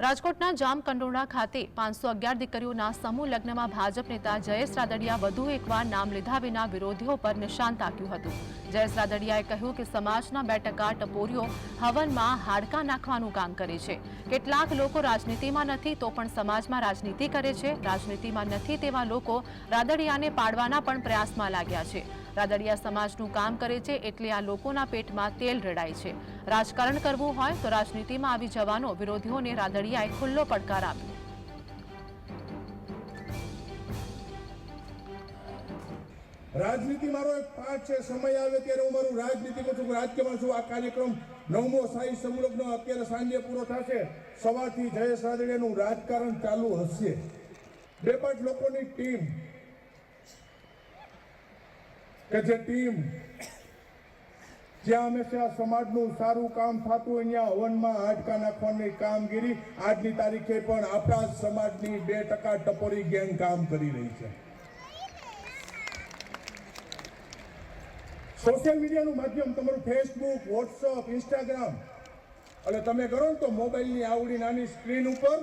રાજકોટના જામકંડોરણા ખાતે 511 દીકરીઓના સમૂહ લગ્નમાં ભાજપ નેતા જયેશ રાદડિયા વધુ એકવાર નામ લીધા વિના વિરોધીઓ પર નિશાન તાક્યું હતું। જયેશ રાદડિયાએ કહ્યું કે સમાજના 2% ટપોરીઓ હવનમાં હાડકાં નાખવાનું કામ કરે છે। કેટલાક લોકો રાજનીતિમાં નથી તો પણ સમાજમાં રાજનીતિ કરે છે। રાજનીતિમાં નથી તેવા લોકો રાદડિયાને પાડવાના પણ પ્રયાસમાં લાગ્યા છે। રાદડિયા સમાજનું કામ કરે છે એટલે આ લોકોના પેટમાં તેલ રેડાય છે। રાજકારણ કરવું હોય તો રાજનીતિમાં આવી જવાનો વિરોધીઓને રાદડિયાએ ખુલ્લો પડકાર આપ્યો। राजनीति मारो एक पाठ है समय आवे त्यारे हूँ मारू राजनीति में छूं राज्य में छूं। आ कार्यक्रम 9मो शाही समूहलग्न अत्यारे सांजे पूरो थशे। सवारथी जयेश रादडियानुं राजकारण चालू हशे। 2-5 लोकोनी टीम के जे टीम ज्यां हमेशा समाजनुं सारूं काम थतुं होय त्यां हवनमां हाडकां नाखवानी कामगीरी आजनी तारीखे पण आपणा समाजनी 2% टपोरी गैंग काम करी रही छे। सोशल मीडिया નું માધ્યમ તમારું ફેસબુક, વોટ્સઅપ, ઇન્સ્ટાગ્રામ એટલે તમે કરો ને તો મોબાઈલની આવડી નાની સ્ક્રીન ઉપર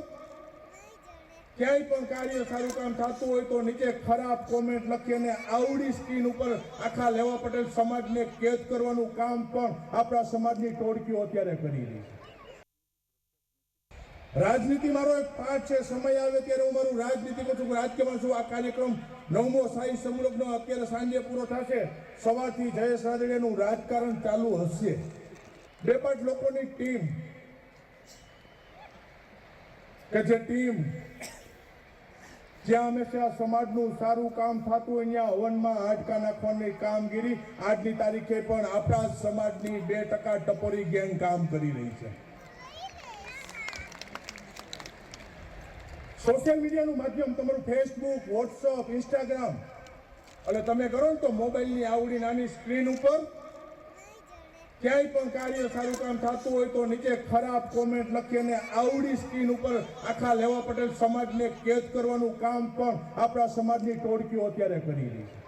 ક્યાંય પણ કાર્ય સારું કામ થતું હોય તો નીચે ખરાબ કોમેન્ટ લખી અને આવડી સ્ક્રીન ઉપર આખા લેવા પટેલ સમાજને કેદ કરવાનું કામ પણ આપણા સમાજની ટોળકીઓ અત્યારે કરી રહી છે। राजनीति मारो एक पाठ है समय आवे त्यारे हूँ मारू राजनीति में छूं राज्य में छूं। आ कार्यक्रम 9मो शाही समूहलग्न अत्यारे सांजे पूरो थशे। सवारथी जयेश रादडियानुं राजकारण चालू हशे। 2-5 लोकोनी टीम के जे टीम ज्यां हमेशा समाजनुं सारूं काम थतुं होय त्यां हवनमां हाडकां नाखवानी कामगीरी आजनी तारीखे पण आपणा समाजनी 2% टपोरी गैंग काम करी रही छे। सोशल मीडिया નું માધ્યમ તમારું ફેસબુક, વોટ્સઅપ, ઇન્સ્ટાગ્રામ એટલે તમે કરો ને તો મોબાઈલની આવડી નાની સ્ક્રીન ઉપર ક્યાંય પણ કાર્ય સારું કામ થતું હોય તો નીચે ખરાબ કોમેન્ટ લખી અને આવડી સ્ક્રીન ઉપર આખા લેવા પટેલ સમાજને કેદ કરવાનું કામ પણ આપણા સમાજની ટોળકીઓ અત્યારે કરી રહી છે।